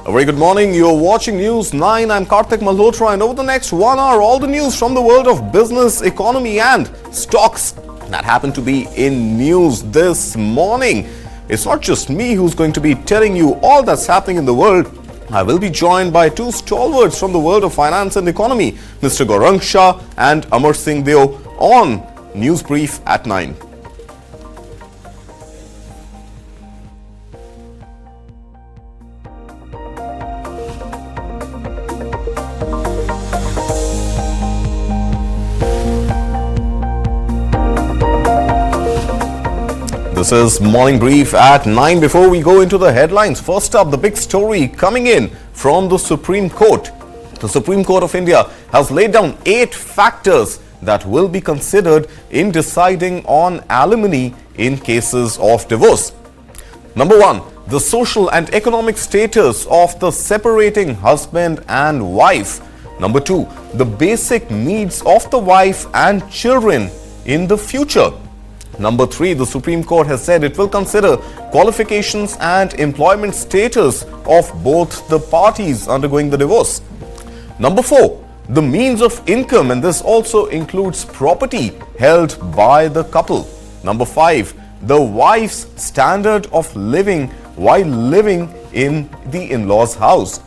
A very good morning. You're watching News 9. I'm Sanjay Malhotra, and over the next 1 hour, all the news from the world of business, economy and stocks that happen to be in news this morning. It's not just me who's going to be telling you all that's happening in the world. I will be joined by two stalwarts from the world of finance and economy, Mr. Gaurang Shah and Amar Singh Deo, on News Brief at 9. This is Morning Brief at 9. Before we go into the headlines, first up, the big story coming in from the Supreme Court. The Supreme Court of India has laid down 8 factors that will be considered in deciding on alimony in cases of divorce. Number 1, the social and economic status of the separating husband and wife. Number 2, the basic needs of the wife and children in the future. Number 3, the Supreme Court has said it will consider qualifications and employment status of both the parties undergoing the divorce. Number 4, the means of income, and this also includes property held by the couple. Number 5, the wife's standard of living while living in the in-laws' house.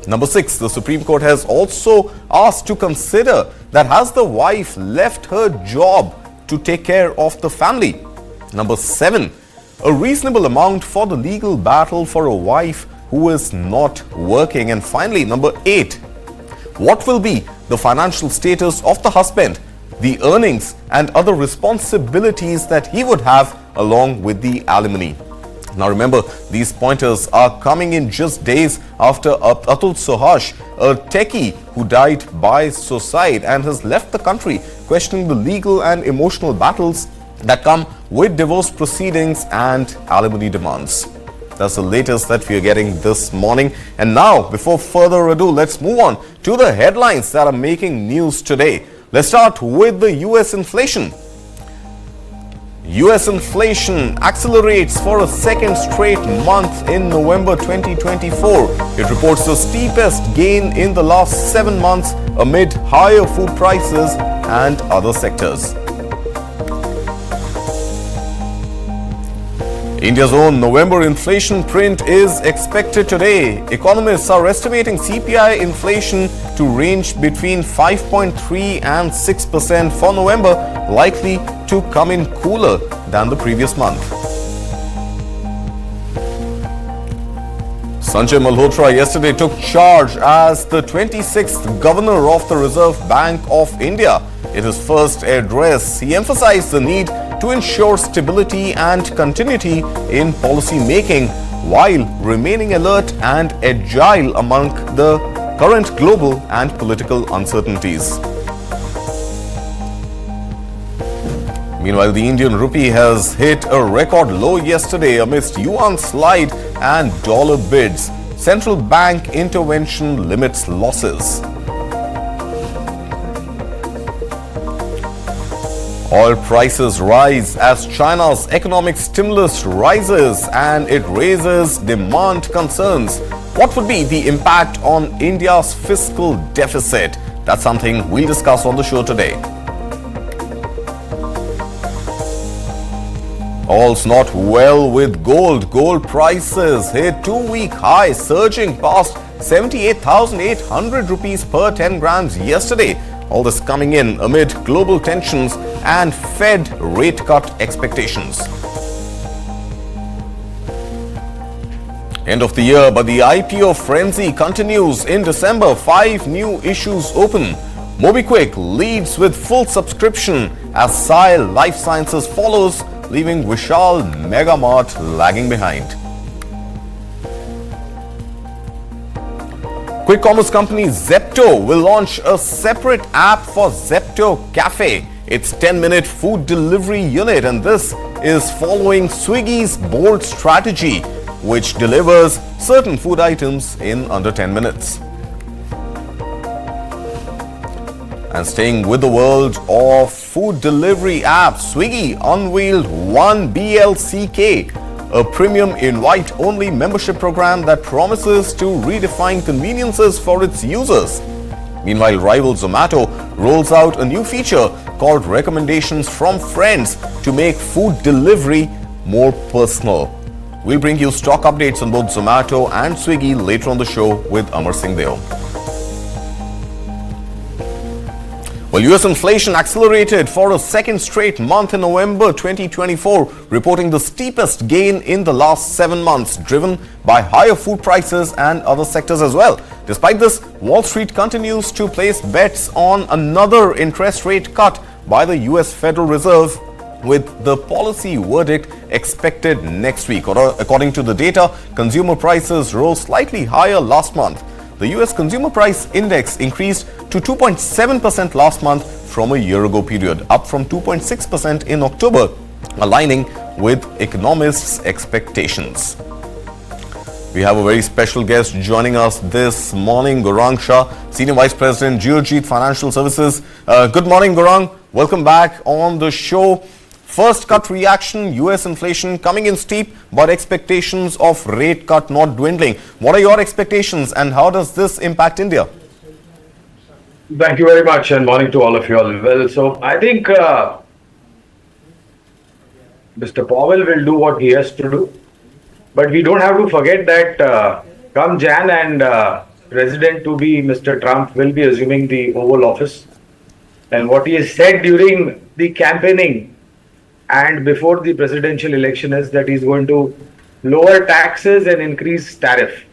Number 6, the Supreme Court has also asked to consider that has the wife left her job to take care of the family. Number 7, a reasonable amount for the legal battle for a wife who is not working. And finally, number 8, what will be the financial status of the husband, the earnings and other responsibilities that he would have along with the alimony. Now remember, these pointers are coming in just days after Atul Sohash, a techie who died by suicide and has left the country, questioning the legal and emotional battles that come with divorce proceedings and alimony demands. That's the latest that we are getting this morning. And now, before further ado, let's move on to the headlines that are making news today. Let's start with the US inflation. US inflation accelerates for a second straight month in November 2024. It reports the steepest gain in the last 7 months amid higher food prices and other sectors. India's own November inflation print is expected today. Economists are estimating CPI inflation to range between 5.3 and 6% for November, likely to come in cooler than the previous month. Sanjay Malhotra yesterday took charge as the 26th Governor of the Reserve Bank of India. In his first address, he emphasized the need to ensure stability and continuity in policy making while remaining alert and agile among the current global and political uncertainties. Meanwhile, the Indian rupee has hit a record low yesterday amidst yuan slide and dollar bids. Central bank intervention limits losses. Oil prices rise as China's economic stimulus rises and it raises demand concerns. What would be the impact on India's fiscal deficit? That's something we'll discuss on the show today. All's not well with gold. Gold prices hit 2-week high, surging past 78,800 rupees per 10 grams yesterday. All this coming in amid global tensions and Fed rate cut expectations. End of the year, but the IPO frenzy continues in December. 5 new issues open. MobiKwik leads with full subscription as Sai Life Sciences follows, leaving Vishal Megamart lagging behind. Quick commerce company Zepto will launch a separate app for Zepto Cafe, its 10-minute food delivery unit, and this is following Swiggy's bold strategy, which delivers certain food items in under 10 minutes. And staying with the world of food delivery apps, Swiggy unveiled One BLCK, a premium invite-only membership program that promises to redefine conveniences for its users. Meanwhile, rival Zomato rolls out a new feature called Recommendations from Friends to make food delivery more personal. We'll bring you stock updates on both Zomato and Swiggy later on the show with Amar Singh Deo. Well, US inflation accelerated for a second straight month in November 2024, reporting the steepest gain in the last 7 months, driven by higher food prices and other sectors as well. Despite this, Wall Street continues to place bets on another interest rate cut by the US Federal Reserve, with the policy verdict expected next week. According to the data, consumer prices rose slightly higher last month. The US Consumer Price Index increased to 2.7% last month from a year ago period, up from 2.6% in October, aligning with Economists' expectations. We have a very special guest joining us this morning, Gaurang Shah, Senior Vice President, Geojit Financial Services. Good morning, Gaurang. Welcome back on the show. First cut reaction, US inflation coming in steep, but expectations of rate cut not dwindling. What are your expectations and how does this impact India? Thank you very much and morning to all of you all. Well, so I think Mr. Powell will do what he has to do, but we don't have to forget that come Jan and President to be Mr. Trump will be assuming the Oval Office, and what he has said during the campaigning and before the presidential election is that he's going to lower taxes and increase tariff.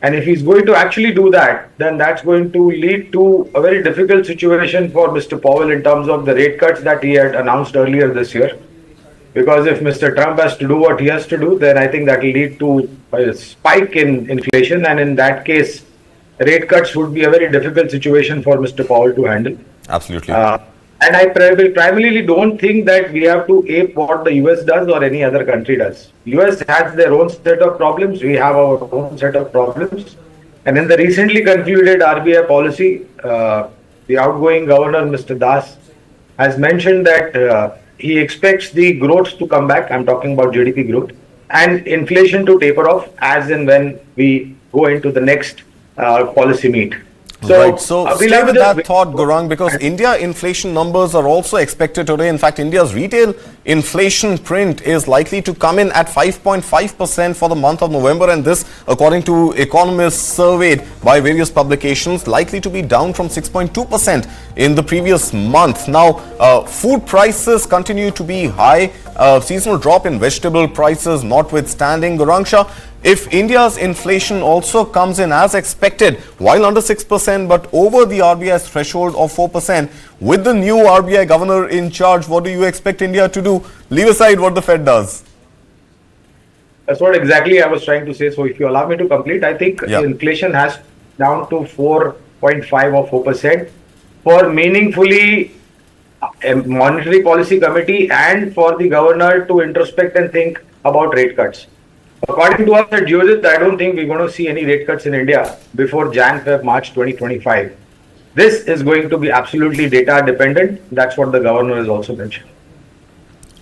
And if he's going to actually do that, then that's going to lead to a very difficult situation for Mr. Powell in terms of the rate cuts that he had announced earlier this year. Because if Mr. Trump has to do what he has to do, then I think that will lead to a spike in inflation. And in that case, rate cuts would be a very difficult situation for Mr. Powell to handle. Absolutely. And I primarily don't think that we have to ape what the US does or any other country does. US has their own set of problems. We have our own set of problems. And in the recently concluded RBI policy, the outgoing governor, Mr. Das, has mentioned that he expects the growth to come back. I'm talking about GDP growth and inflation to taper off as and when we go into the next policy meet. So stay with that thought, Gaurang, because India inflation numbers are also expected today. In fact, India's retail inflation print is likely to come in at 5.5% for the month of November. And this, according to Economists surveyed by various publications, likely to be down from 6.2% in the previous month. Now, food prices continue to be high. Seasonal drop in vegetable prices notwithstanding, Gaurang Shah, if India's inflation also comes in as expected, while under 6% but over the RBI's threshold of 4%, with the new RBI governor in charge, what do you expect India to do? Leave aside what the Fed does. That's what exactly I was trying to say. So if you allow me to complete, I think inflation has down to 4.5 or 4% for meaningfully a monetary policy committee and for the governor to introspect and think about rate cuts. According to us at Geojit, I don't think we're going to see any rate cuts in India before March 2025. This is going to be absolutely data dependent. That's what the governor has also mentioned.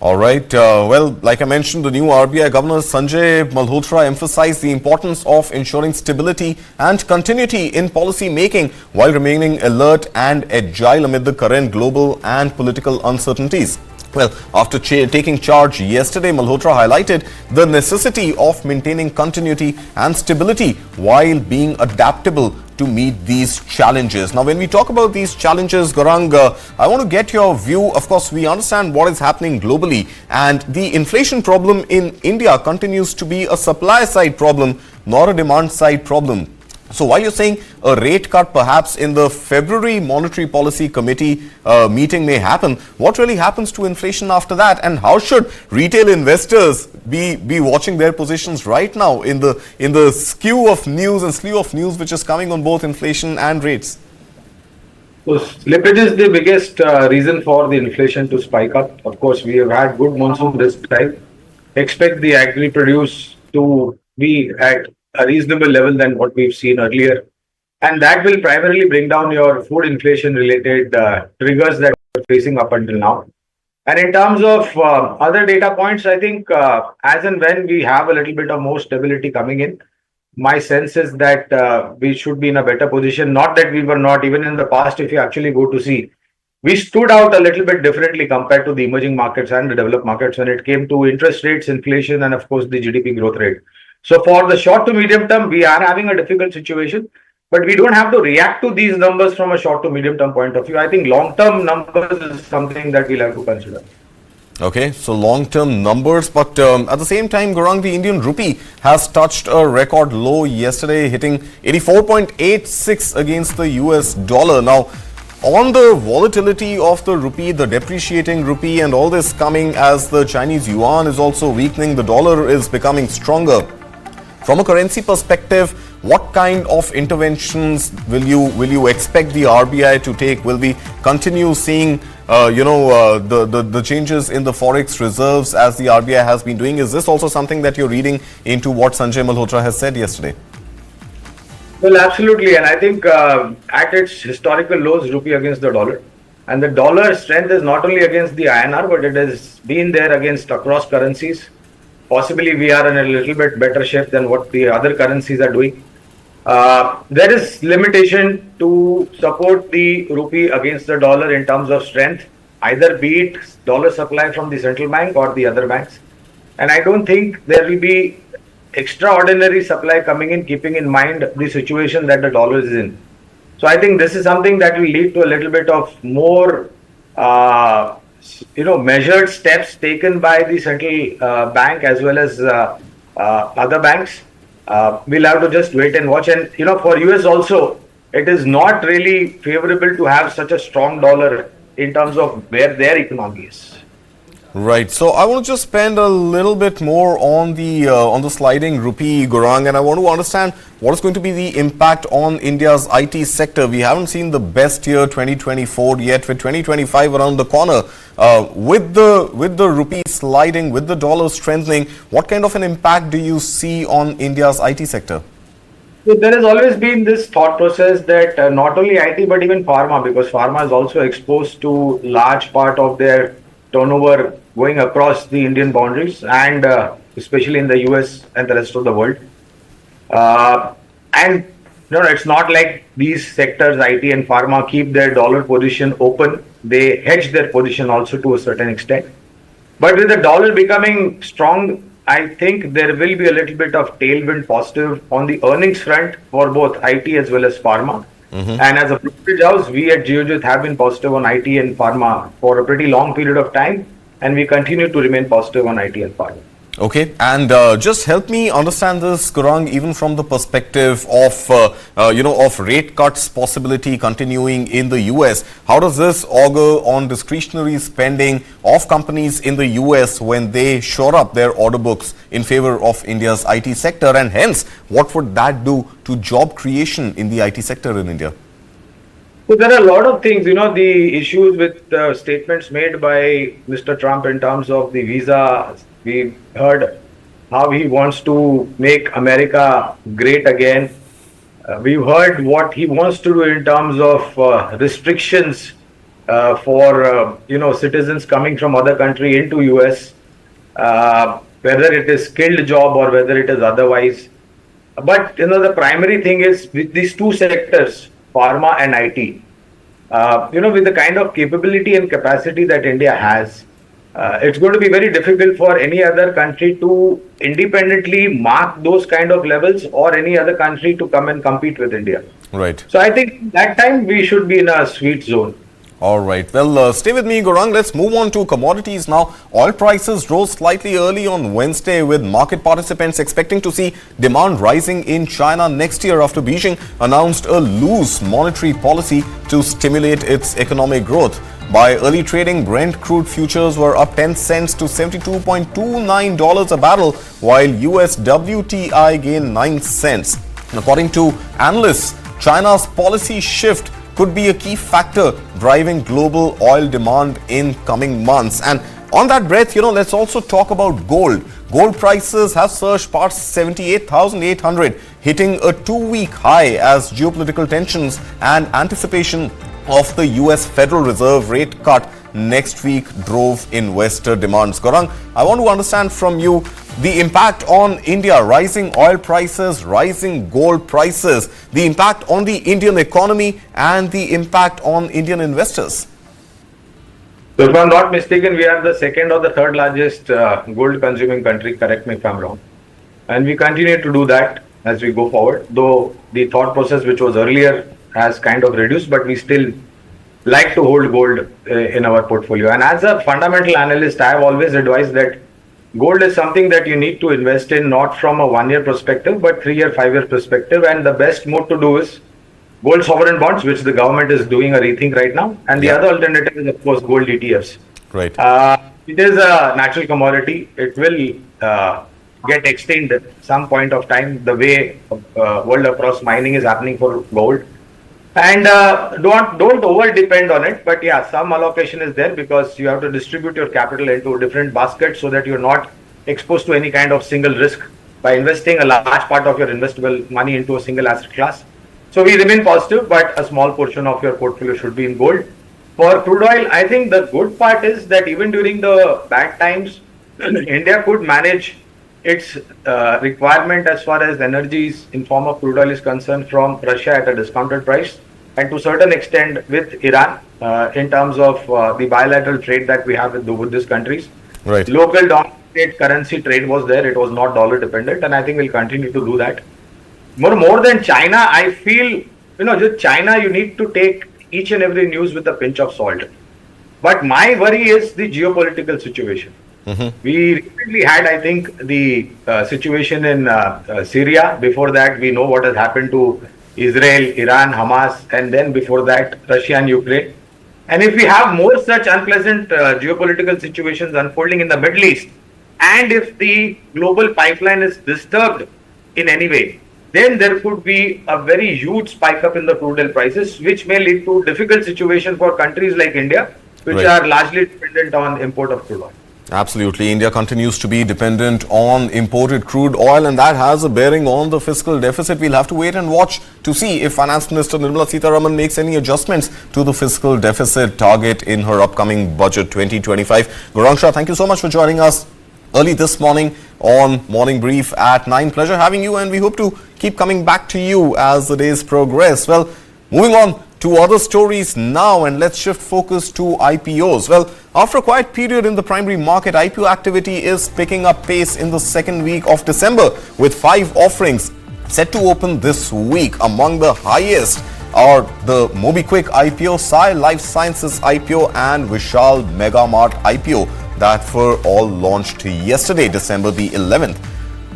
All right. Well, like I mentioned, the new RBI Governor Sanjay Malhotra emphasized the importance of ensuring stability and continuity in policy making while remaining alert and agile amid the current global and political uncertainties. Well, after taking charge yesterday, Malhotra highlighted the necessity of maintaining continuity and stability while being adaptable to meet these challenges. Now, when we talk about these challenges, Gaurang, I want to get your view. Of course, we understand what is happening globally, and the inflation problem in India continues to be a supply side problem, not a demand side problem. So while you're saying a rate cut perhaps in the February Monetary Policy Committee meeting may happen, what really happens to inflation after that? And how should retail investors be watching their positions right now in the skew of news and slew of news which is coming on both inflation and rates? So slippage is the biggest reason for the inflation to spike up. Of course, we have had good monsoon this time. Expect the agri produce to be at a reasonable level than what we've seen earlier. And that will primarily bring down your food inflation related triggers that we're facing up until now. And in terms of other data points, I think as and when we have a little bit of more stability coming in, my sense is that we should be in a better position. Not that we were not, even in the past, if you actually go to see, we stood out a little bit differently compared to the emerging markets and the developed markets when it came to interest rates, inflation, and of course the GDP growth rate. So for the short to medium term, we are having a difficult situation, but we don't have to react to these numbers from a short to medium term point of view. I think long term numbers is something that we'll have to consider. Okay, so long-term numbers, but at the same time, Gaurang, the Indian rupee has touched a record low yesterday, hitting 84.86 against the US dollar. Now, on the volatility of the rupee, the depreciating rupee, and all this coming as the Chinese yuan is also weakening, the dollar is becoming stronger. From a currency perspective, what kind of interventions will you expect the RBI to take? Will we continue seeing the changes in the forex reserves as the RBI has been doing? Is this also something that you're reading into what Sanjay Malhotra has said yesterday? Well, absolutely, and I think at its historical lows, rupee against the dollar, and the dollar strength is not only against the INR, but it has been there against across currencies. Possibly we are in a little bit better shape than what the other currencies are doing. There is limitation to support the rupee against the dollar in terms of strength, either be it dollar supply from the central bank or the other banks. And I don't think there will be extraordinary supply coming in, keeping in mind the situation that the dollar is in. So I think this is something that will lead to a little bit of more measured steps taken by the central bank as well as other banks. We'll have to just wait and watch. And for US also, it is not really favorable to have such a strong dollar in terms of where their economy is. Right. So I want to just spend a little bit more on the sliding rupee, Gaurang, and I want to understand what is going to be the impact on India's IT sector. We haven't seen the best year 2024 yet, with 2025 around the corner. With the rupee sliding, with the dollar strengthening, what kind of an impact do you see on India's IT sector? So there has always been this thought process that not only IT but even pharma, because pharma is also exposed to large part of their turnover going across the Indian boundaries and especially in the US and the rest of the world. And it's not like these sectors, IT and pharma, keep their dollar position open. They hedge their position also to a certain extent. But with the dollar becoming strong, I think there will be a little bit of tailwind positive on the earnings front for both IT as well as pharma. And as a brokerage house, we at Geojit have been positive on IT and pharma for a pretty long period of time, and we continue to remain positive on IT and pharma. Okay, and just help me understand this, Gaurang, even from the perspective of of rate cuts possibility continuing in the US. How does this augur on discretionary spending of companies in the US when they shore up their order books in favor of India's IT sector, and hence what would that do to job creation in the IT sector in India? So there are a lot of things, the issues with the statements made by Mr. Trump in terms of the visa. We heard how he wants to make America great again. We've heard what he wants to do in terms of restrictions for citizens coming from other country into US, whether it is skilled job or whether it is otherwise. But the primary thing is with these two sectors, pharma and IT. With the kind of capability and capacity that India has, it's going to be very difficult for any other country to independently mark those kind of levels, or any other country to come and compete with India. Right. So I think that time we should be in a sweet zone. All right. Well, stay with me, Gaurang. Let's move on to commodities now. Oil prices rose slightly early on Wednesday, with market participants expecting to see demand rising in China next year after Beijing announced a loose monetary policy to stimulate its economic growth. By early trading, Brent crude futures were up 10 cents to $72.29 a barrel, while US WTI gained 9 cents. According to analysts, China's policy shift could be a key factor driving global oil demand in coming months. And on that breath, let's also talk about gold. Gold prices have surged past 78,800, hitting a 2-week high as geopolitical tensions and anticipation of the US Federal Reserve rate cut next week drove investor demands. Gaurang, I want to understand from you the impact on India, rising oil prices, rising gold prices, the impact on the Indian economy and the impact on Indian investors. So if I'm not mistaken, we are the second or the third largest gold consuming country, correct me if I'm wrong. And we continue to do that as we go forward, though the thought process which was earlier has kind of reduced, but we still like to hold gold in our portfolio. And as a fundamental analyst, I have always advised that gold is something that you need to invest in, not from a 1 year perspective, but 3 year, 5 year perspective. And the best move to do is gold sovereign bonds, which the government is doing a rethink right now. And the other alternative is, of course, gold ETFs. Right. It is a natural commodity. It will get extinct at some point of time, the way world across mining is happening for gold. And don't over depend on it, but yeah, some allocation is there because you have to distribute your capital into different baskets so that you're not exposed to any kind of single risk by investing a large part of your investable money into a single asset class. So we remain positive, but a small portion of your portfolio should be in gold. For crude oil, I think the good part is that even during the bad times, India could manage its requirement as far as energies in form of crude oil is concerned from Russia at a discounted price, and to a certain extent with Iran in terms of the bilateral trade that we have with these countries. Right. Local dominated currency trade was there. It was not dollar dependent, and I think we'll continue to do that. More than China, I feel, just China, you need to take each and every news with a pinch of salt. But my worry is the geopolitical situation. We recently had, I think, the situation in Syria. Before that, we know what has happened to Israel, Iran, Hamas, and then before that, Russia and Ukraine. And if we have more such unpleasant geopolitical situations unfolding in the Middle East, and if the global pipeline is disturbed in any way, then there could be a very huge spike up in the crude oil prices, which may lead to difficult situation for countries like India, which are largely dependent on import of crude oil. Absolutely. India continues to be dependent on imported crude oil, and that has a bearing on the fiscal deficit. We'll have to wait and watch to see if Finance Minister Nirmala Sitharaman makes any adjustments to the fiscal deficit target in her upcoming budget 2025. Gaurang Shah, thank you so much for joining us early this morning on Morning Brief at 9. Pleasure having you, and we hope to keep coming back to you as the days progress. Well, moving on to other stories now, and let's shift focus to IPOs. Well, after a quiet period in the primary market, IPO activity is picking up pace in the second week of December, with 5 offerings set to open this week. Among the highest are the MobiKwik IPO, Sai Life Sciences IPO and Vishal Mega Mart IPO that were all launched yesterday, December the 11th.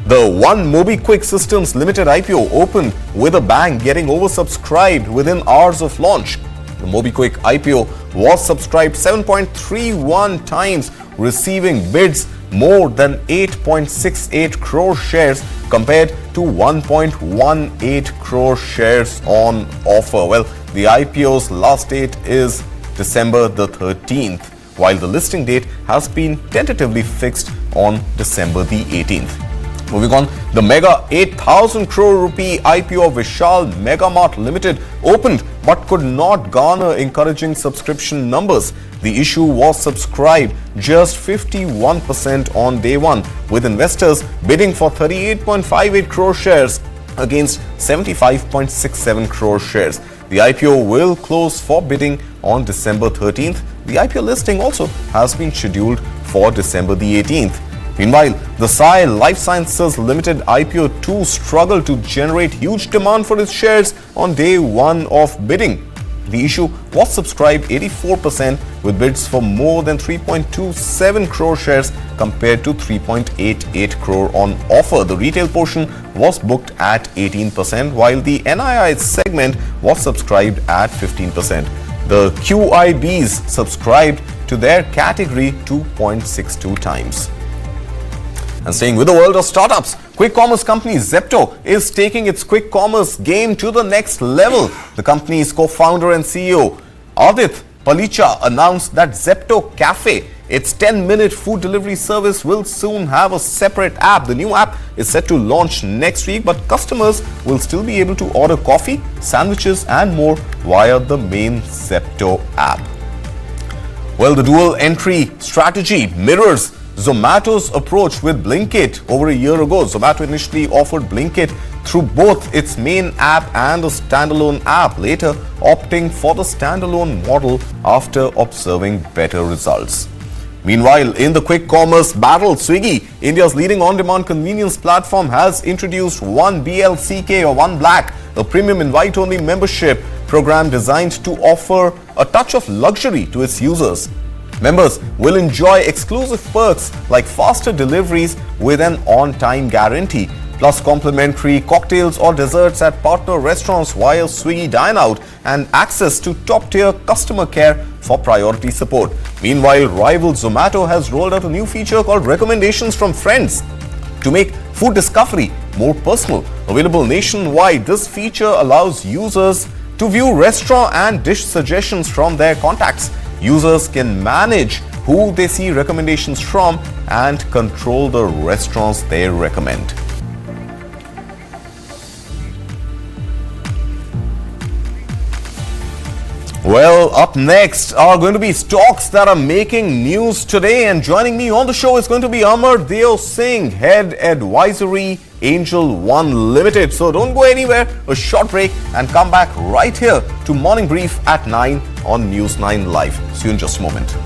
The One MobiKwik Systems Limited IPO opened with a bang, getting oversubscribed within hours of launch. The MobiKwik IPO was subscribed 7.31 times, receiving bids more than 8.68 crore shares compared to 1.18 crore shares on offer. Well, the IPO's last date is December the 13th, while the listing date has been tentatively fixed on December the 18th. Moving on, the mega 8,000 crore rupee IPO of Vishal Mega Mart Limited opened but could not garner encouraging subscription numbers. The issue was subscribed just 51% on day one, with investors bidding for 38.58 crore shares against 75.67 crore shares. The IPO will close for bidding on December 13th. The IPO listing also has been scheduled for December the 18th. Meanwhile, the Sai Life Sciences Limited IPO too struggled to generate huge demand for its shares on day one of bidding. The issue was subscribed 84% with bids for more than 3.27 crore shares compared to 3.88 crore on offer. The retail portion was booked at 18%, while the NII segment was subscribed at 15%. The QIBs subscribed to their category 2.62 times. And staying with the world of startups, quick commerce company Zepto is taking its quick commerce game to the next level. The company's co-founder and CEO Adit Palicha announced that Zepto Cafe, its 10-minute food delivery service, will soon have a separate app. The new app is set to launch next week, but customers will still be able to order coffee, sandwiches and more via the main Zepto app. Well, the dual entry strategy mirrors Zomato's approach with Blinkit over a year ago. Zomato initially offered Blinkit through both its main app and a standalone app, later opting for the standalone model after observing better results. Meanwhile, in the quick commerce battle, Swiggy, India's leading on-demand convenience platform, has introduced One BLCK or One Black, a premium invite-only membership program designed to offer a touch of luxury to its users. Members will enjoy exclusive perks like faster deliveries with an on-time guarantee, plus complimentary cocktails or desserts at partner restaurants via Swiggy Dine Out, and access to top-tier customer care for priority support. Meanwhile, rival Zomato has rolled out a new feature called Recommendations from Friends to make food discovery more personal. Available nationwide, this feature allows users to view restaurant and dish suggestions from their contacts. Users can manage who they see recommendations from and control the restaurants they recommend. Well, up next are going to be stocks that are making news today, and joining me on the show is going to be Amardev Singh, Head Advisory, Angel One Limited. So don't go anywhere, a short break and come back right here to Morning Brief at 9 on News 9 Live. See you in just a moment.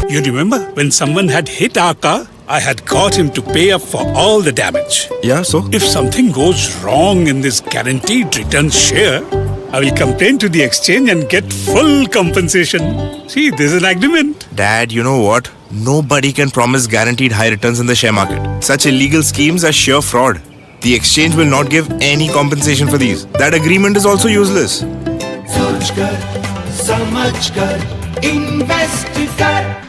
You remember when someone had hit our car? I had got him to pay up for all the damage. Yeah, so? If something goes wrong in this guaranteed return share, I will complain to the exchange and get full compensation. See, there's an agreement. Dad, you know what? Nobody can promise guaranteed high returns in the share market. Such illegal schemes are sheer fraud. The exchange will not give any compensation for these. That agreement is also useless. सोच कर, समझ कर, invest कर.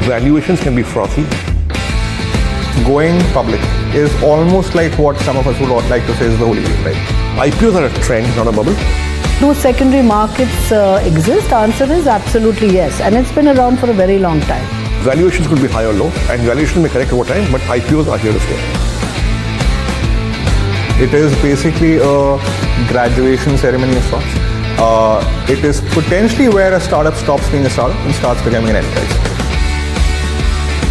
Valuations can be frothy. Going public is almost like what some of us would like to say is the holy grail, right? IPOs are a trend, not a bubble. Do secondary markets exist? Answer is absolutely yes, and it's been around for a very long time. Valuations could be high or low, and valuation may correct over time, but IPOs are here to stay. It is basically a graduation ceremony of sorts. It is potentially where a startup stops being a startup and starts becoming an enterprise.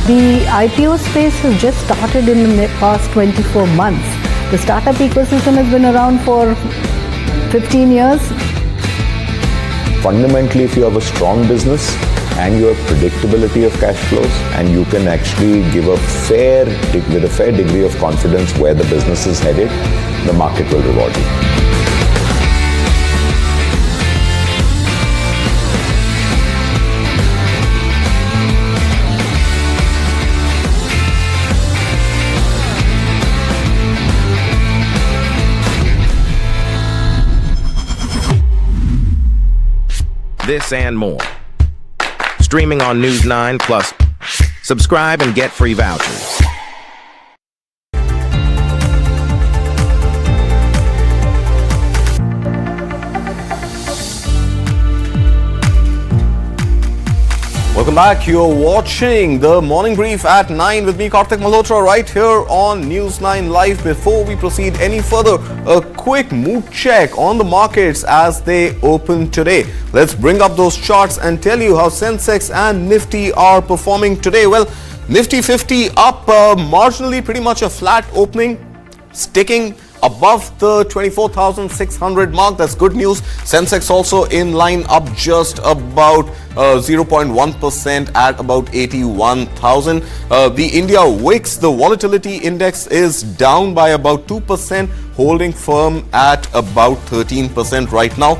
The IPO space has just started in the past 24 months. The startup ecosystem has been around for 15 years. Fundamentally, if you have a strong business and you have predictability of cash flows, and you can actually give with a fair degree of confidence where the business is headed, the market will reward you. This and more. Streaming on News 9 Plus. Subscribe and get free vouchers. Welcome back. You're watching the Morning Brief at 9 with me, Sanjay Malhotra, right here on News 9 Live. Before we proceed any further, a quick mood check on the markets as they open today. Let's bring up those charts and tell you how Sensex and Nifty are performing today. Well, Nifty 50 up marginally, pretty much a flat opening, sticking above the 24,600 mark. That's good news. Sensex also in line, up just about 0.1% at about 81,000. The India VIX, the volatility index, is down by about 2%, holding firm at about 13% right now.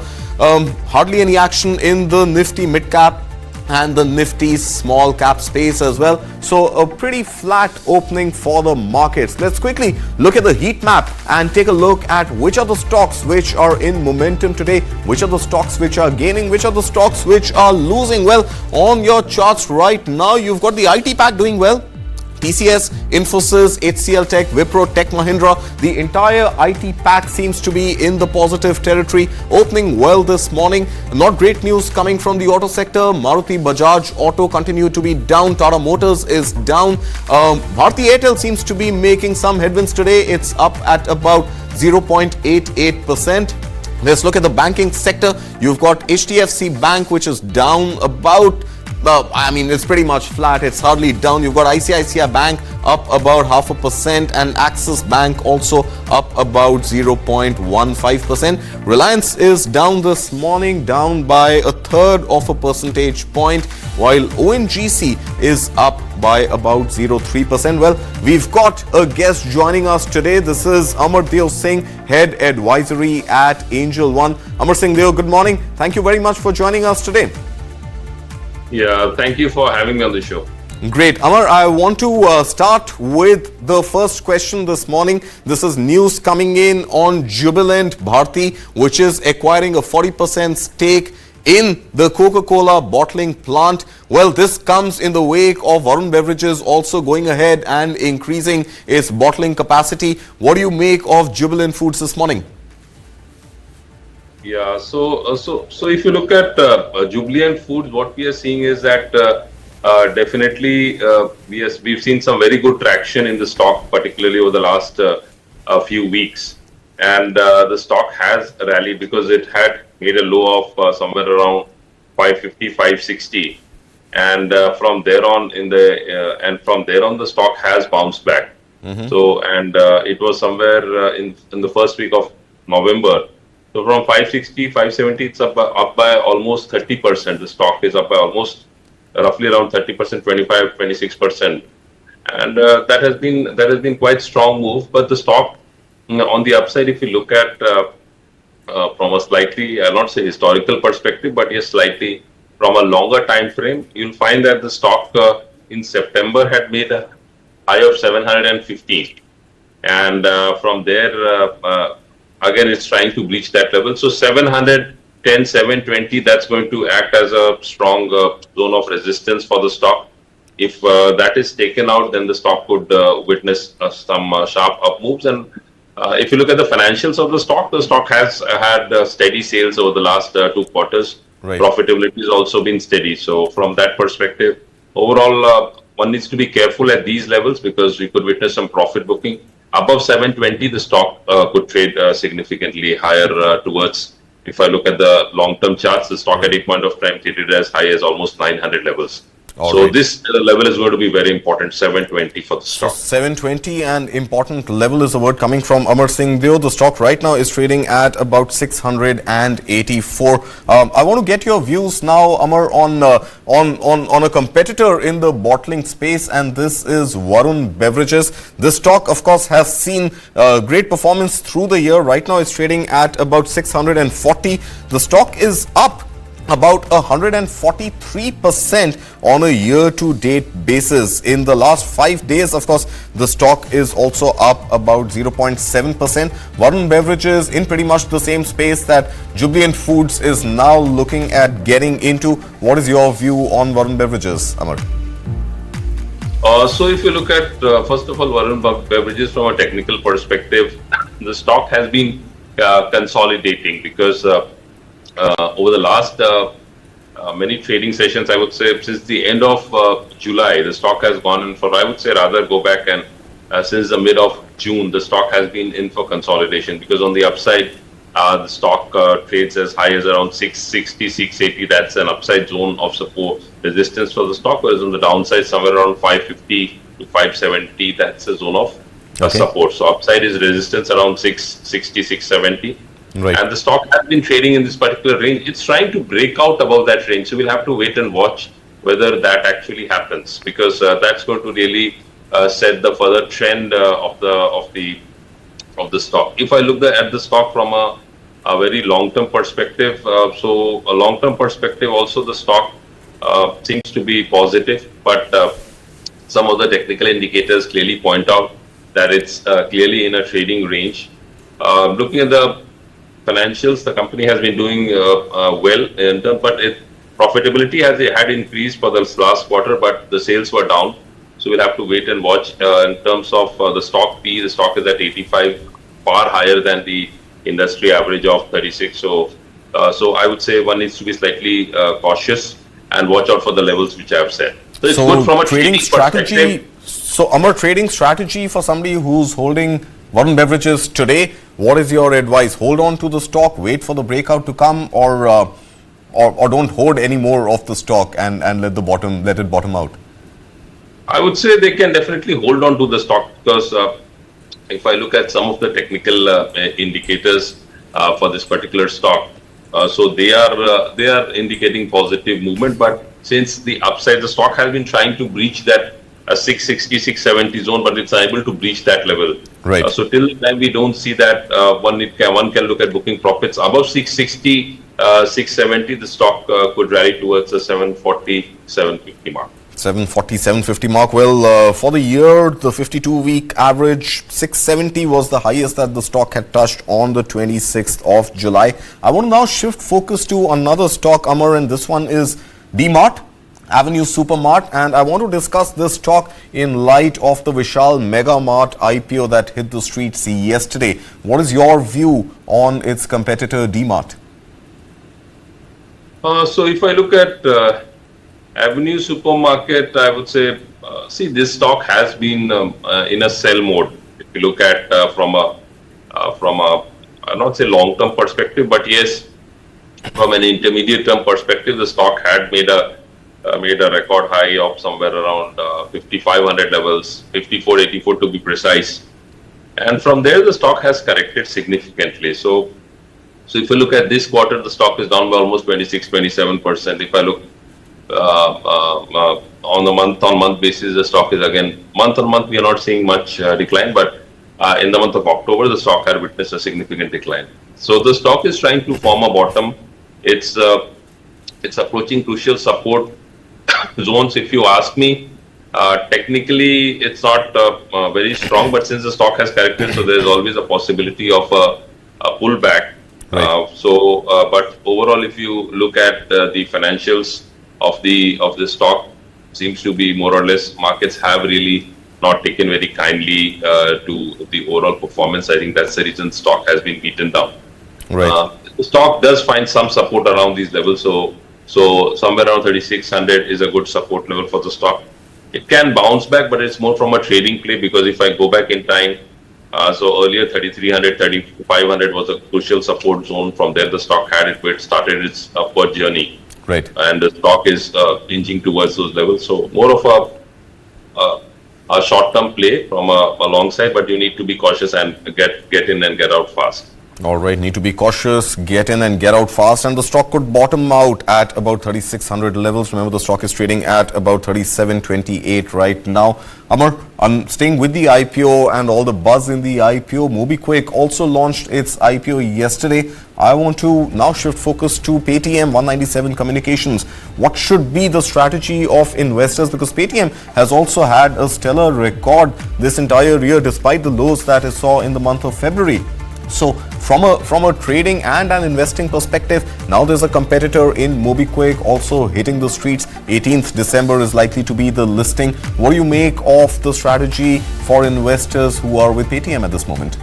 Hardly any action in the Nifty mid cap. and the Nifty small cap space as well. So a pretty flat opening for the markets. Let's quickly look at the heat map and take a look at which are the stocks which are in momentum today, which are the stocks which are gaining, which are the stocks which are losing. Well, on your charts right now, you've got the IT pack doing well. TCS, Infosys, HCL Tech, Wipro, Tech Mahindra, the entire IT pack seems to be in the positive territory, opening well this morning. Not great news coming from the auto sector. Maruti Bajaj Auto continue to be down. Tata Motors is down. Bharti Airtel seems to be making some headwinds today. It's up at about 0.88%. Let's look at the banking sector. You've got HDFC Bank, which is down about it's pretty much flat. It's hardly down. You've got ICICI Bank up about 0.5% and Axis Bank also up about 0.15%. Reliance is down this morning, down by 1/3 percentage point, while ONGC is up by about 0.3%. Well, we've got a guest joining us today. This is Amardev Singh, Head Advisory at Angel One. Amar Singh Deo, good morning. Thank you very much for joining us today. Yeah, thank you for having me on the show. Great. Amar, I want to start with the first question this morning. This is news coming in on Jubilant Bharti, which is acquiring a 40% stake in the Coca-Cola bottling plant. Well, this comes in the wake of Varun Beverages also going ahead and increasing its bottling capacity. What do you make of Jubilant Foods this morning? Yeah, so if you look at Jubilant Foods, what we are seeing is that definitely we've seen some very good traction in the stock, particularly over the last few weeks, and the stock has rallied because it had made a low of somewhere around 550, 560, and from there on the stock has bounced back. So it was somewhere in the first week of November. So from 560, 570, it's up by almost 30%. The stock is up by almost roughly around 30%, 25, 26%, and that has been quite strong move. But the stock on the upside, if you look at from a slightly, I'll not say historical perspective, but yes, slightly from a longer time frame, you'll find that the stock in September had made a high of 715, and from there. Again, it's trying to breach that level. So 710, 720, that's going to act as a strong zone of resistance for the stock. If that is taken out, then the stock could witness some sharp up moves. And if you look at the financials of the stock has had steady sales over the last 2 quarters. Right. Profitability has also been steady. So from that perspective, overall, one needs to be careful at these levels because we could witness some profit booking. Above 720, the stock could trade significantly higher towards, if I look at the long-term charts, the stock at a point of time traded as high as almost 900 levels. So this level is going to be very important, 720 for the stock. 720 and important level is the word coming from Amar Singh Deo. The stock right now is trading at about 684. I want to get your views now, Amar, on a competitor in the bottling space, and this is Varun Beverages. This stock, of course, has seen great performance through the year. Right now, it's trading at about 640. The stock is up about 143% on a year-to-date basis. In the last 5 days, of course, the stock is also up about 0.7%. Varun Beverages in pretty much the same space that Jubilant Foods is now looking at getting into. What is your view on Varun Beverages, Amar? So if you look at, first of all, Varun Beverages from a technical perspective, the stock has been consolidating because over the last many trading sessions, I would say since the end of July, the stock has gone in for, I would say rather go back and since the mid of June, the stock has been in for consolidation because on the upside, the stock trades as high as around 660, 680. That's an upside zone of support resistance for the stock, whereas on the downside, somewhere around 550 to 570, that's a zone of support. So upside is resistance around 660, 670. Right. And the stock has been trading in this particular range. It's trying to break out above that range. So we'll have to wait and watch whether that actually happens because that's going to really set the further trend of the stock. If I look at the stock from a very long-term perspective, so a long-term perspective also the stock seems to be positive, but some of the technical indicators clearly point out that it's clearly in a trading range. Looking at the financials, the company has been doing well in terms, but profitability had increased for the last quarter, but the sales were down. So we'll have to wait and watch. In terms of the stock P, the stock is at 85, far higher than the industry average of 36. So I would say one needs to be slightly cautious and watch out for the levels which I have said. So it's good from a trading strategy. So Amar, trading strategy for somebody who's holding Varun Beverages today, what is your advice? Hold on to the stock, wait for the breakout to come, or don't hoard any more of the stock and let it bottom out? I would say they can definitely hold on to the stock because if I look at some of the technical indicators for this particular stock, so they are indicating positive movement. But since the upside, the stock has been trying to breach that 660, 670 zone, but it's unable to breach that level. Right. So till the time we don't see that, one can look at booking profits above 660, 670. The stock could rally towards the 740, 750 mark. 740, 750 mark. Well, for the year, the 52-week average, 670 was the highest that the stock had touched on the 26th of July. I want to now shift focus to another stock, Amar, and this one is D-Mart, Avenue Supermart, and I want to discuss this stock in light of the Vishal Mega Mart IPO that hit the streets yesterday. What is your view on its competitor D-Mart? So if I look at Avenue Supermarket, I would say, see, this stock has been in a sell mode. If you look at from a I'll not say long-term perspective, but yes, from an intermediate-term perspective, the stock had made a record high of somewhere around 5,500 levels, 5484 to be precise. And from there, the stock has corrected significantly. So if you look at this quarter, the stock is down by almost 26-27%. If I look on the month-on-month basis, the stock is again month-on-month. We are not seeing much decline, but in the month of October, the stock had witnessed a significant decline. So the stock is trying to form a bottom. It's approaching crucial support zones. If you ask me, technically it's not very strong, but since the stock has corrected, so there is always a possibility of a pullback. Right. But overall, if you look at the financials of the stock, seems to be more or less, markets have really not taken very kindly to the overall performance. I think that's the reason stock has been beaten down. Right. The stock does find some support around these levels, so somewhere around 3600 is a good support level for the stock. It can bounce back, but it's more from a trading play, because if I go back in time, so earlier 3300, 3500 was a crucial support zone. From there, the stock started its upward journey. Right. And the stock is inching towards those levels. So more of a short-term play from a long side, but you need to be cautious and get in and get out fast. All right, need to be cautious, get in and get out fast, and the stock could bottom out at about 3600 levels. Remember, the stock is trading at about 3728 right now. Amar, I'm staying with the IPO and all the buzz in the IPO. MobiKwik also launched its IPO yesterday. I want to now shift focus to Paytm 197 Communications. What should be the strategy of investors? Because Paytm has also had a stellar record this entire year, despite the lows that it saw in the month of February. So from a trading and an investing perspective, now there's a competitor in MobiKwik also hitting the streets. 18th December is likely to be the listing. What do you make of the strategy for investors who are with Paytm at this moment?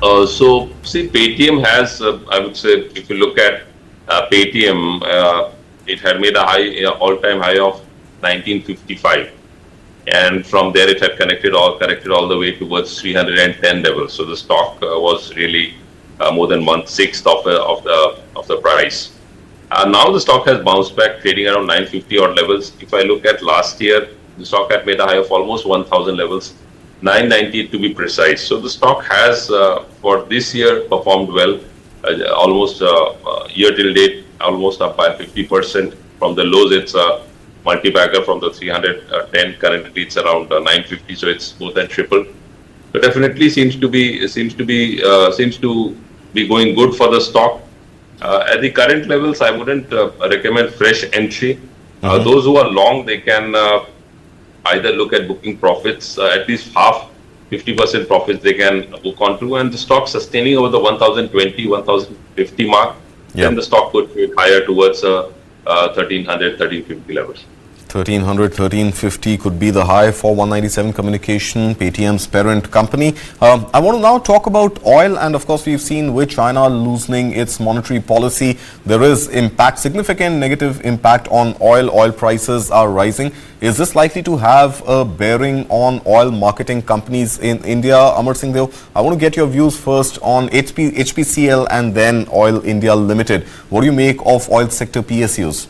So see, Paytm has, I would say, if you look at Paytm, it had made a high, all-time high of 1955. And from there, it had corrected all the way towards 310 levels. So the stock was really more than 1/6 of the price. Now the stock has bounced back, trading around 950 odd levels. If I look at last year, the stock had made a high of almost 1,000 levels, 990 to be precise. So the stock has for this year performed well, almost year till date, almost up by 50%. From the lows, it's multi-bagger from the 310, currently it's around 950, so it's more than triple. So definitely seems to be going good for the stock. At the current levels, I wouldn't recommend fresh entry. Mhm. Those who are long, they can either look at booking profits, at least half, 50% profits they can book onto, and the stock sustaining over the 1020, 1050 mark, Yeah. then the stock could trade higher towards 1300, 1350 levels. 1300, 1350 could be the high for 197 Communication, Paytm's parent company. I want to now talk about oil, and of course we've seen with China loosening its monetary policy, there is impact, significant negative impact on oil. Oil prices are rising. Is this likely to have a bearing on oil marketing companies in India? Amar Singh Deo, I want to get your views first on HPCL and then Oil India Limited. What do you make of oil sector PSUs?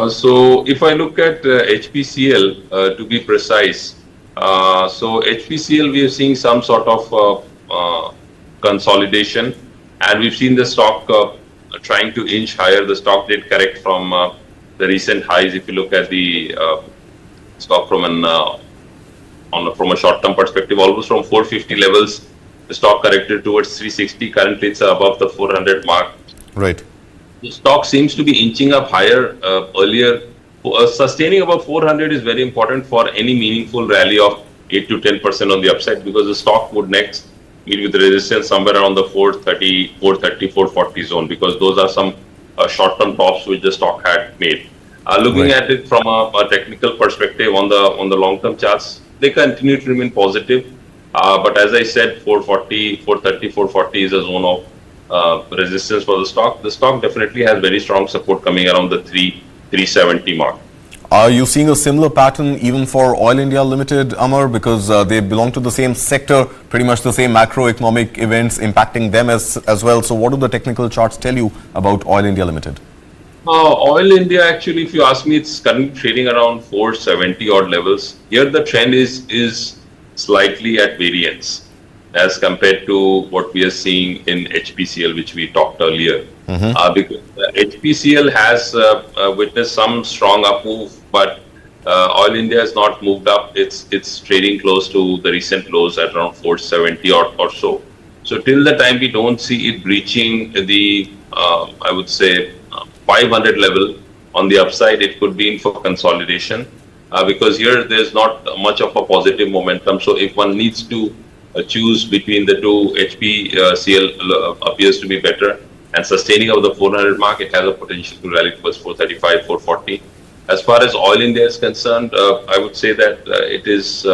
So if I look at HPCL, to be precise, so HPCL we are seeing some sort of consolidation, and we've seen the stock trying to inch higher. The stock did correct from the recent highs. If you look at the stock from from a short-term perspective, almost from 450 levels, the stock corrected towards 360. Currently, it's above the 400 mark. Right. The stock seems to be inching up higher earlier. Sustaining above 400 is very important for any meaningful rally of 8 to 10% on the upside, because the stock would next meet with resistance somewhere around the 430, 440 zone, because those are some short-term tops which the stock had made. Looking Right. at it from a technical perspective on the long-term charts, they continue to remain positive. But as I said, 440, 430, 440 is a zone of resistance for the stock. The stock definitely has very strong support coming around the 370 mark. Are you seeing a similar pattern even for Oil India Limited, Amar? Because they belong to the same sector, pretty much the same macroeconomic events impacting them as well. So what do the technical charts tell you about Oil India Limited? Oil India, actually, if you ask me, it's currently trading around 470 odd levels. Here the trend is slightly at variance as compared to what we are seeing in HPCL, which we talked earlier. Because HPCL has witnessed some strong up move, but Oil India has not moved up. It's trading close to the recent lows at around 470 or so. So till the time we don't see it breaching the, I would say, 500 level on the upside, it could be in for consolidation, because here there's not much of a positive momentum. So if one needs to choose between the two, HPCL appears to be better, and sustaining of the 400 mark, it has a potential to rally towards 435, 440. As far as Oil India is concerned, I would say that it is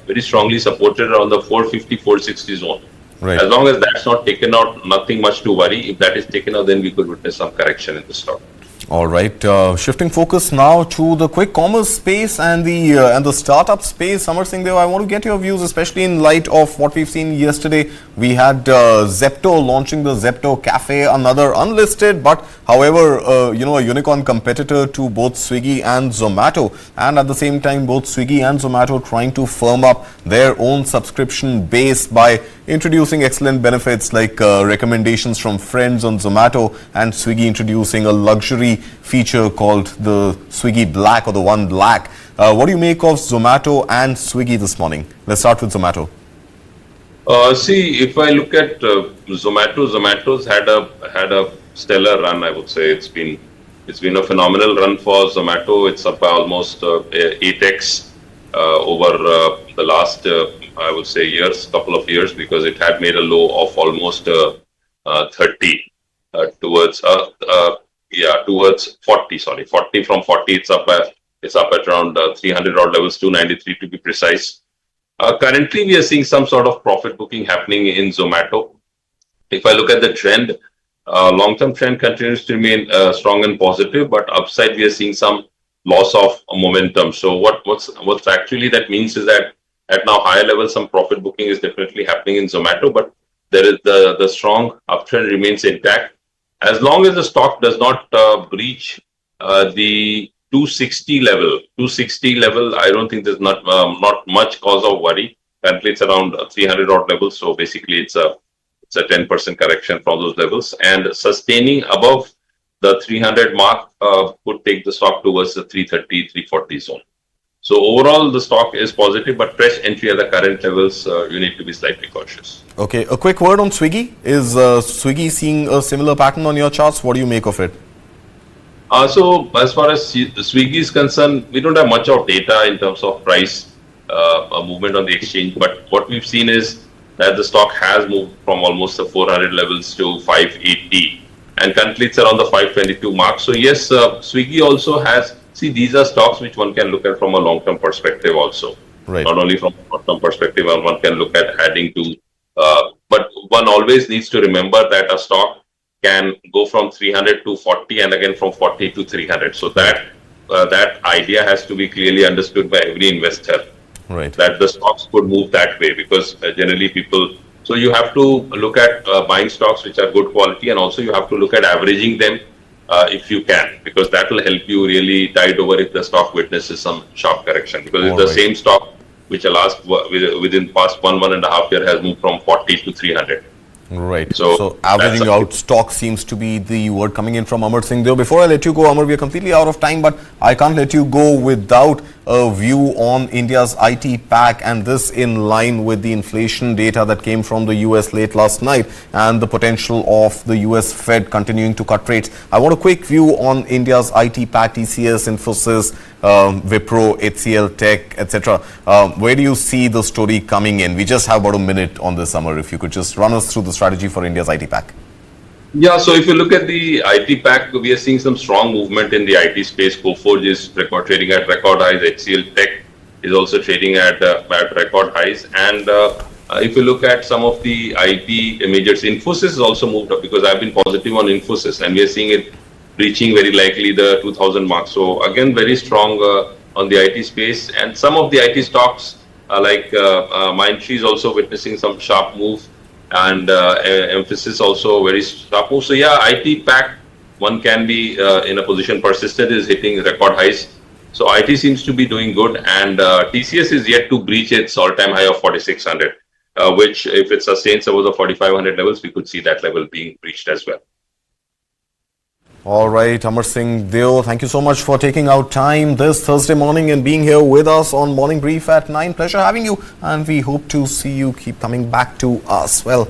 very strongly supported around the 450, 460 zone. Right. As long as that's not taken out, nothing much to worry. If that is taken out, then we could witness some correction in the stock. All right, shifting focus now to the quick commerce space and the startup space. Amar Singh Deo, I want to get your views, especially in light of what we've seen yesterday. We had Zepto launching the Zepto Cafe, another unlisted, but however, a unicorn competitor to both Swiggy and Zomato, and at the same time, both Swiggy and Zomato trying to firm up their own subscription base by introducing excellent benefits like recommendations from friends on Zomato, and Swiggy introducing a luxury feature called the Swiggy Black, or the One Black. What do you make of Zomato and Swiggy this morning? Let's start with Zomato. See, if I look at Zomato's had a stellar run. I would say it's been a phenomenal run for Zomato. It's up by almost 8x over the last I would say couple of years, because it had made a low of almost 30 towards 40. Sorry, 40 from 40. It's up at around 300 odd levels, 293 to be precise. Currently, we are seeing some sort of profit booking happening in Zomato. If I look at the trend, long-term trend continues to remain strong and positive, but upside we are seeing some loss of momentum. So what's actually that means is that at now higher levels, some profit booking is definitely happening in Zomato, but there is the strong uptrend remains intact. As long as the stock does not breach the 260 level, I don't think there's not much cause of worry. Currently, it's around 300 odd levels, so basically it's a 10% correction from those levels, and sustaining above the 300 mark could take the stock towards the 330, 340 zone. So overall, the stock is positive, but fresh entry at the current levels, you need to be slightly cautious. Okay, a quick word on Swiggy. Is Swiggy seeing a similar pattern on your charts? What do you make of it? So as far as Swiggy is concerned, we don't have much of data in terms of price movement on the exchange. But what we've seen is that the stock has moved from almost the 400 levels to 580, and currently it's around the 522 mark. So yes, Swiggy also has. See, these are stocks which one can look at from a long-term perspective also. Right. Not only from a short-term perspective, one can look at adding to. But one always needs to remember that a stock can go from 300 to 40 and again from 40 to 300. So that idea has to be clearly understood by every investor. Right. That the stocks could move that way, because generally people. So you have to look at buying stocks which are good quality, and also you have to look at averaging them if you can, because that will help you really tide over if the stock witnesses some sharp correction. Because if the same stock which within past 1.5 year has moved from 40 to 300. Right. So averaging out stock seems to be the word coming in from Amar Singh. Though before I let you go, Amar, we are completely out of time, but I can't let you go without a view on India's IT pack, and this in line with the inflation data that came from the US late last night and the potential of the US Fed continuing to cut rates. I want a quick view on India's IT pack, TCS, Infosys, Wipro, HCL Tech, etc. Where do you see the story coming in? We just have about a minute on this, Amar. If you could just run us through the strategy for India's IT pack. Yeah, so if you look at the IT pack, we are seeing some strong movement in the IT space. Coforge is trading at record highs. HCL Tech is also trading at record highs. And if you look at some of the IT majors, Infosys has also moved up, because I've been positive on Infosys, and we are seeing it reaching very likely the 2000 mark. So again, very strong on the IT space. And some of the IT stocks like Mindtree is also witnessing some sharp move. And Emphasis also very sharp move. So yeah, IT pack, one can be in a position. Persistent is hitting record highs. So IT seems to be doing good, and TCS is yet to breach its all-time high of 4600, which if it sustains above the 4500 levels, we could see that level being breached as well. All right, Amar Singh Deo, thank you so much for taking out time this Thursday morning and being here with us on Morning Brief at 9. Pleasure having you, and we hope to see you keep coming back to us. Well,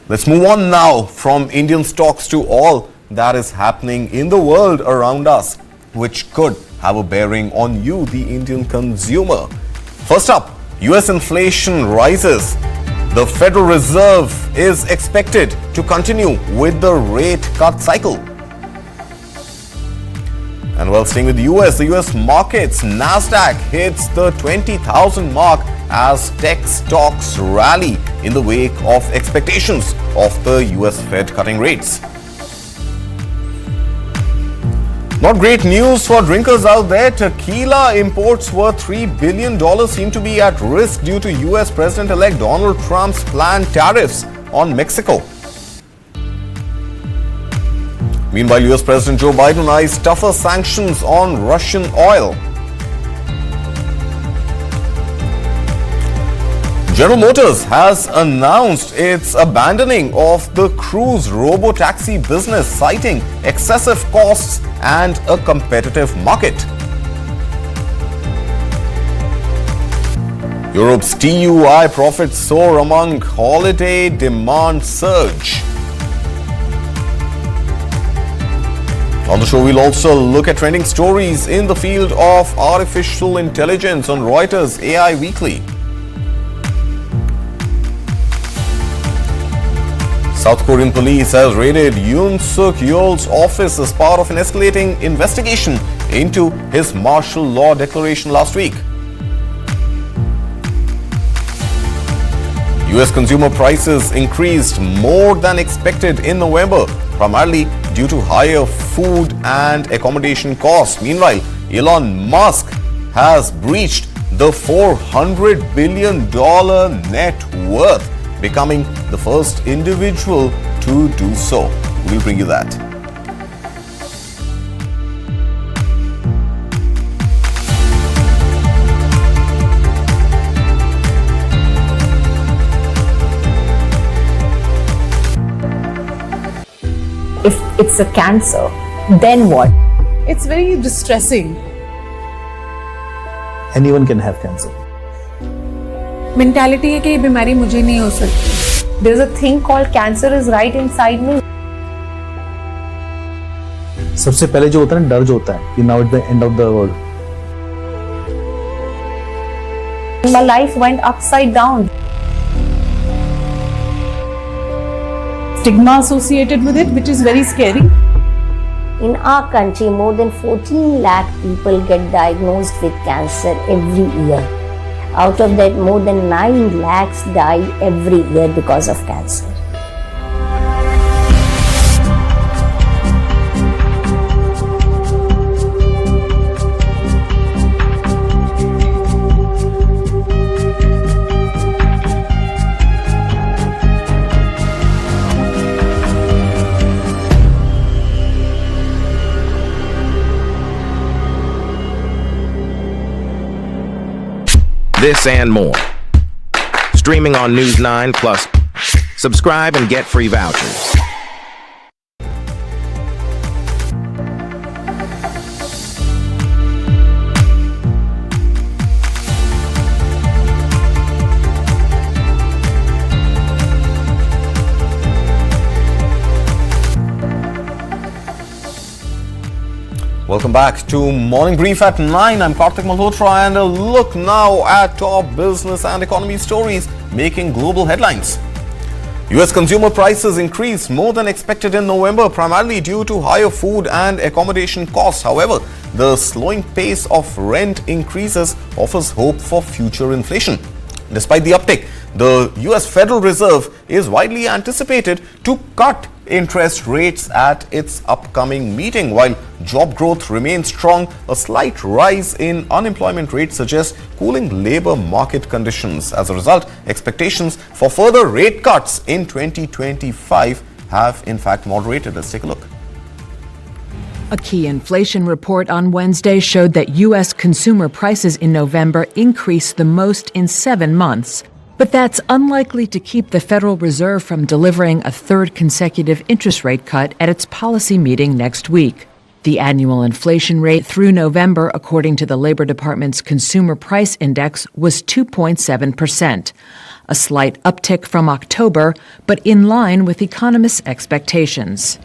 let's move on now from Indian stocks to all that is happening in the world around us, which could have a bearing on you, the Indian consumer. First up, US inflation rises. The Federal Reserve is expected to continue with the rate cut cycle. And while staying with the US markets, Nasdaq hits the 20,000 mark as tech stocks rally in the wake of expectations of the US Fed cutting rates. Not great news for drinkers out there. Tequila imports worth $3 billion seem to be at risk due to US President-elect Donald Trump's planned tariffs on Mexico. Meanwhile, US President Joe Biden eyes tougher sanctions on Russian oil. General Motors has announced its abandoning of the cruise robo-taxi business, citing excessive costs and a competitive market. Europe's TUI profits soar among holiday demand surge. On the show, we'll also look at trending stories in the field of artificial intelligence on Reuters AI Weekly. South Korean police has raided Yoon Suk Yeol's office as part of an escalating investigation into his martial law declaration last week. US consumer prices increased more than expected in November, primarily due to higher food and accommodation costs. Meanwhile, Elon Musk has breached the $400 billion net worth, becoming the first individual to do so. We'll bring you that. If it's a cancer, then what? It's very distressing. anyone can have cancer. Mentality है कि ये बीमारी मुझे नहीं हो सकती. There's a thing called cancer is right inside me. सबसे पहले जो होता है ना, डर जो होता है कि now at the end of the world. My life went upside down. Stigma associated with it, which is very scary. In our country, more than 14 lakh people get diagnosed with cancer every year. Out of that, more than 9 lakhs die every year because of cancer. This and more. Streaming on News 9 Plus. Subscribe and get free vouchers. Welcome back to Morning Brief at 9. I'm Sanjay Malhotra, and a look now at top business and economy stories making global headlines. US consumer prices increased more than expected in November, primarily due to higher food and accommodation costs. However, the slowing pace of rent increases offers hope for future inflation. Despite the uptick, the US Federal Reserve is widely anticipated to cut interest rates at its upcoming meeting. While job growth remains strong, a slight rise in unemployment rate suggests cooling labor market conditions. As a result, expectations for further rate cuts in 2025 have in fact moderated. Let's take a look. A key inflation report on Wednesday showed that U.S. consumer prices in November increased the most in 7 months. But that's unlikely to keep the Federal Reserve from delivering a third consecutive interest rate cut at its policy meeting next week. The annual inflation rate through November, according to the Labor Department's Consumer Price Index, was 2.7%, a slight uptick from October, but in line with economists' expectations.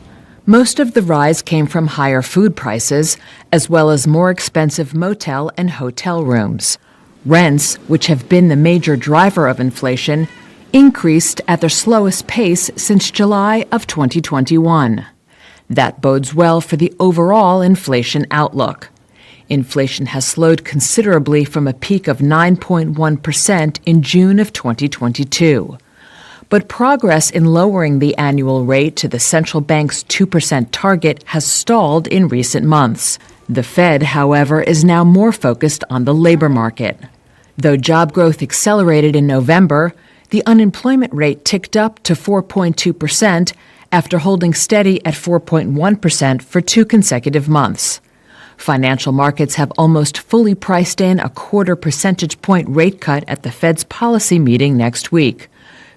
Most of the rise came from higher food prices, as well as more expensive motel and hotel rooms. Rents, which have been the major driver of inflation, increased at their slowest pace since July of 2021. That bodes well for the overall inflation outlook. Inflation has slowed considerably from a peak of 9.1% in June of 2022. But progress in lowering the annual rate to the central bank's 2% target has stalled in recent months. The Fed, however, is now more focused on the labor market. Though job growth accelerated in November, the unemployment rate ticked up to 4.2% after holding steady at 4.1% for 2 consecutive months. Financial markets have almost fully priced in a 0.25 percentage point rate cut at the Fed's policy meeting next week.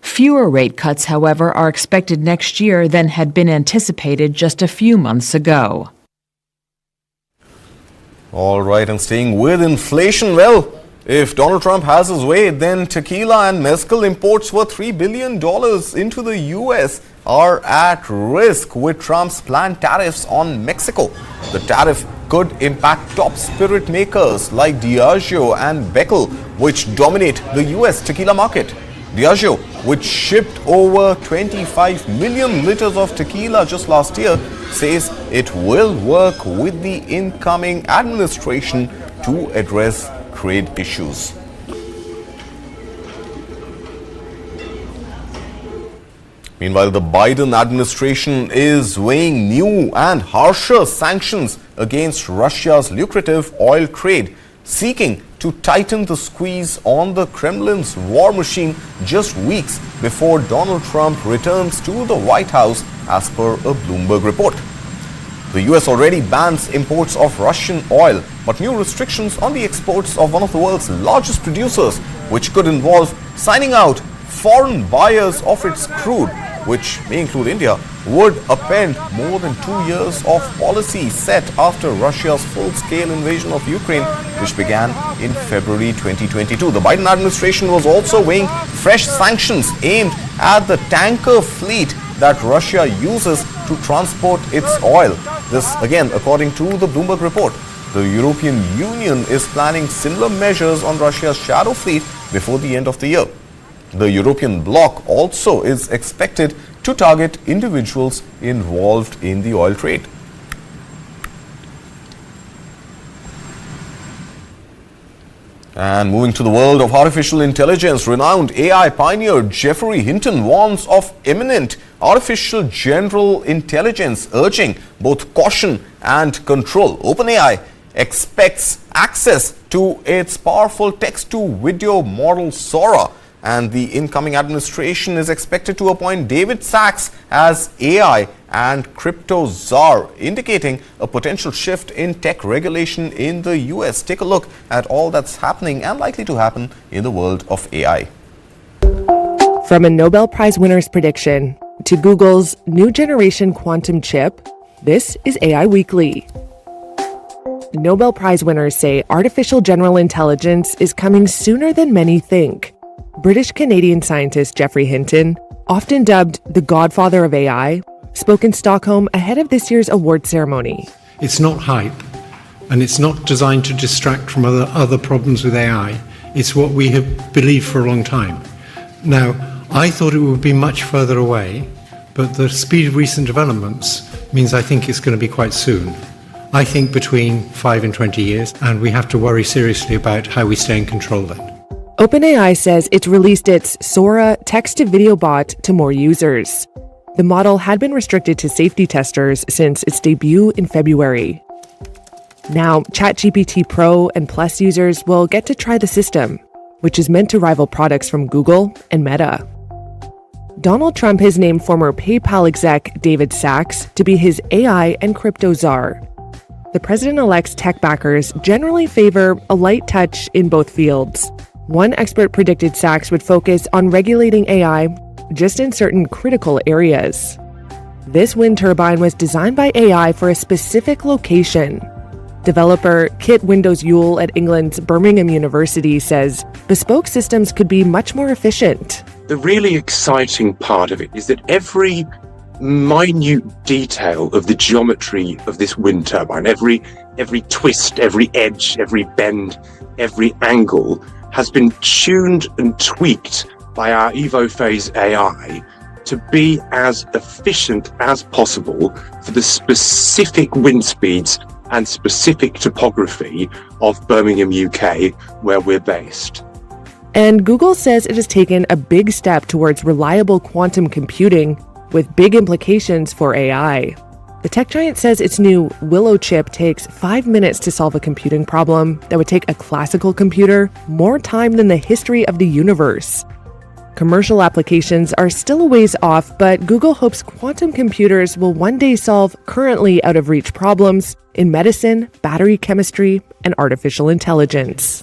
Fewer rate cuts, however, are expected next year than had been anticipated just a few months ago. All right, and staying with inflation, well, if Donald Trump has his way, then tequila and mezcal imports worth $3 billion into the U.S. are at risk with Trump's planned tariffs on Mexico. The tariff could impact top spirit makers like Diageo and Beckel, which dominate the U.S. tequila market. Diageo, which shipped over 25 million liters of tequila just last year, says it will work with the incoming administration to address trade issues. Meanwhile, the Biden administration is weighing new and harsher sanctions against Russia's lucrative oil trade, seeking to tighten the squeeze on the Kremlin's war machine just weeks before Donald Trump returns to the White House, as per a Bloomberg report. The US already bans imports of Russian oil, but new restrictions on the exports of one of the world's largest producers, which could involve signing out foreign buyers of its crude, which may include India, would append more than 2 years of policy set after Russia's full-scale invasion of Ukraine, which began in February 2022. The Biden administration was also weighing fresh sanctions aimed at the tanker fleet that Russia uses to transport its oil. This, again, according to the Bloomberg report. The European Union is planning similar measures on Russia's shadow fleet before the end of the year. The European bloc also is expected to target individuals involved in the oil trade. And moving to the world of artificial intelligence, renowned AI pioneer Geoffrey Hinton warns of imminent artificial general intelligence, urging both caution and control. OpenAI expects access to its powerful text-to-video model Sora, and the incoming administration is expected to appoint David Sachs as AI and crypto czar, indicating a potential shift in tech regulation in the US. Take a look at all that's happening and likely to happen in the world of AI. From a Nobel Prize winner's prediction to Google's new generation quantum chip, this is AI Weekly. Nobel Prize winners say artificial general intelligence is coming sooner than many think. British-Canadian scientist Geoffrey Hinton, often dubbed the godfather of AI, spoke in Stockholm ahead of this year's award ceremony. It's not hype, and it's not designed to distract from other problems with AI. It's what we have believed for a long time. Now, I thought it would be much further away, but the speed of recent developments means I think it's going to be quite soon. I think between 5 and 20 years, and we have to worry seriously about how we stay in control then. OpenAI says it's released its Sora text-to-video bot to more users. The model had been restricted to safety testers since its debut in February. Now, ChatGPT Pro and Plus users will get to try the system, which is meant to rival products from Google and Meta. Donald Trump has named former PayPal exec David Sachs to be his AI and crypto czar. The president-elect's tech backers generally favor a light touch in both fields. One expert predicted Sachs would focus on regulating AI just in certain critical areas. This wind turbine was designed by AI for a specific location. Developer Kit Windows-Yule at England's Birmingham University says bespoke systems could be much more efficient. The really exciting part of it is that every minute detail of the geometry of this wind turbine, every twist, every edge, every bend, every angle has been tuned and tweaked by our EvoPhase AI to be as efficient as possible for the specific wind speeds and specific topography of Birmingham, UK, where we're based. And Google says it has taken a big step towards reliable quantum computing with big implications for AI. The tech giant says its new Willow chip takes 5 minutes to solve a computing problem that would take a classical computer more time than the history of the universe. Commercial applications are still a ways off, but Google hopes quantum computers will one day solve currently out-of-reach problems in medicine, battery chemistry, and artificial intelligence.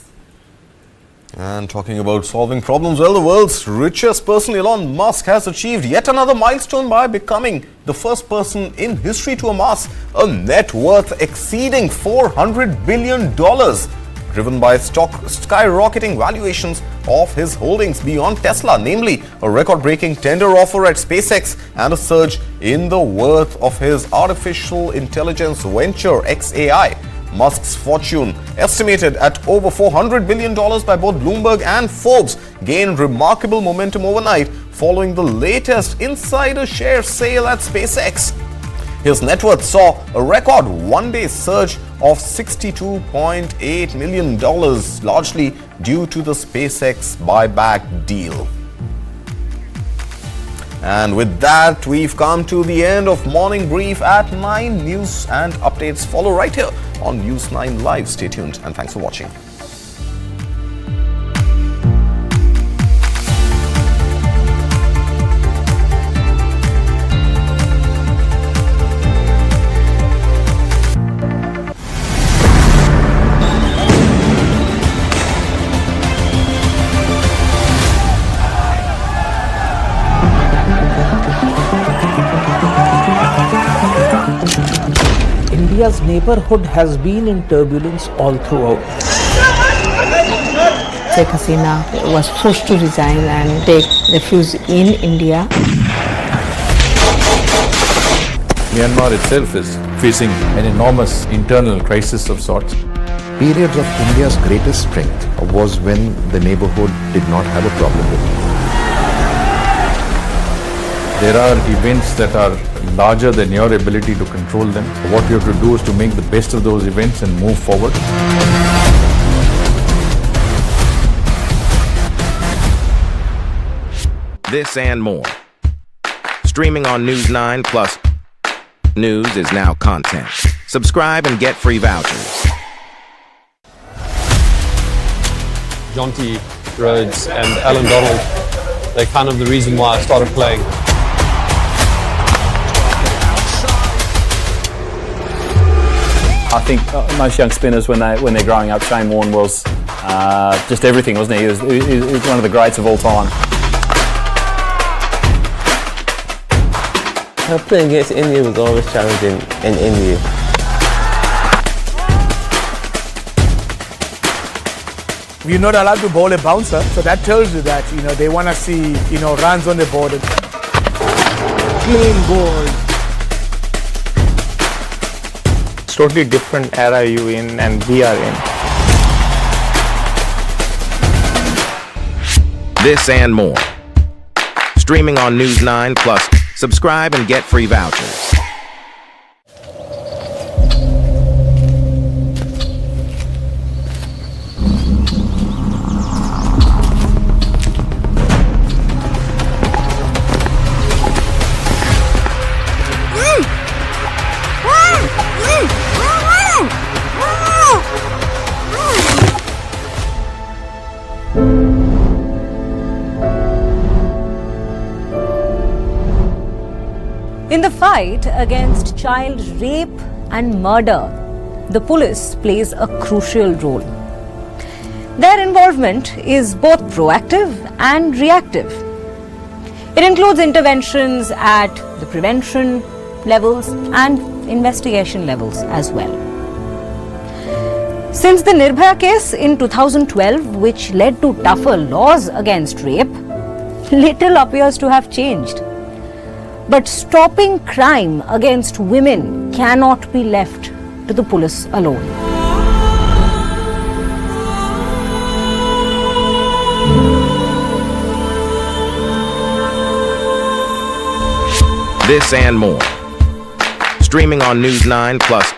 And talking about solving problems, well, the world's richest person, Elon Musk, has achieved yet another milestone by becoming the first person in history to amass a net worth exceeding $400 billion, driven by skyrocketing valuations of his holdings beyond Tesla, namely a record-breaking tender offer at SpaceX and a surge in the worth of his artificial intelligence venture xAI. Musk's fortune, estimated at over $400 billion by both Bloomberg and Forbes, gained remarkable momentum overnight following the latest insider share sale at SpaceX. His net worth saw a record one-day surge of $62.8 million, largely due to the SpaceX buyback deal. And with that, we've come to the end of Morning Brief at 9. News and updates follow right here on News 9 Live. Stay tuned and thanks for watching. India's neighborhood has been in turbulence all throughout. Sheikh Hasina was forced to resign and take refuge in India. Myanmar itself is facing an enormous internal crisis of sorts. Periods of India's greatest strength was when the neighborhood did not have a problem with it. There are events that are larger than your ability to control them. What you have to do is to make the best of those events and move forward. This and more. Streaming on News 9 Plus. News is now content. Subscribe and get free vouchers. John T. Rhodes and Alan Donald, they're kind of the reason why I started playing. I think most young spinners, when they're growing up, Shane Warne was just everything, wasn't he? He was one of the greats of all time. Playing against India was always challenging in India. We're not allowed to bowl a bouncer, so that tells you that they want to see runs on the board. Clean board. It's totally different era you in and we are in. This and more. Streaming on News 9 Plus. Subscribe and get free vouchers. In the fight against child rape and murder, the police plays a crucial role. Their involvement is both proactive and reactive. It includes interventions at the prevention levels and investigation levels as well. Since the Nirbhaya case in 2012, which led to tougher laws against rape, little appears to have changed. But stopping crime against women cannot be left to the police alone. This and more. Streaming on News 9 Plus.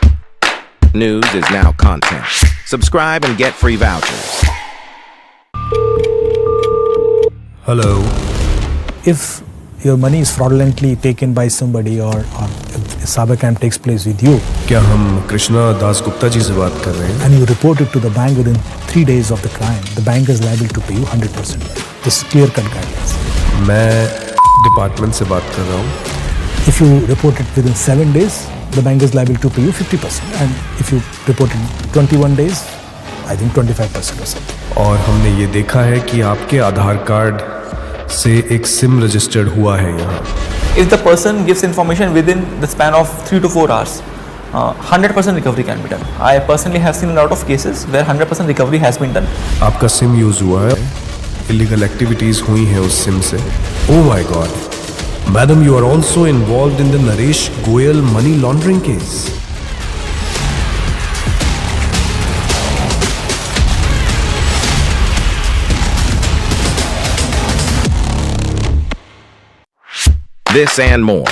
News is now content. Subscribe and get free vouchers. Hello. If your money is fraudulently taken by somebody or if cyber crime takes place with you, क्या हम कृष्णा दास गुप्ता जी से बात कर रहे हैं? and you report it to the bank within 3 days of the crime, the bank is liable to pay you 100%. This is clear-cut guidelines. मैं department से बात कर रहा हूँ. If you report it within 7 days, the bank is liable to pay you 50%. And if you report it in 21 days, I think 25% or something. और हमने ये देखा है कि आपके आधार कार्ड से एक सिम रजिस्टर्ड हुआ है यहाँ. If the person gives information within the span of 3 to 4 hours, 100% recovery can be done. I personally have seen a lot of cases where 100% recovery has been done. आपका SIM use हुआ है, illegal activities हुई हैं उस SIM से. Oh my God, Madam, you are also involved in the Naresh Goyal money laundering case. This and more.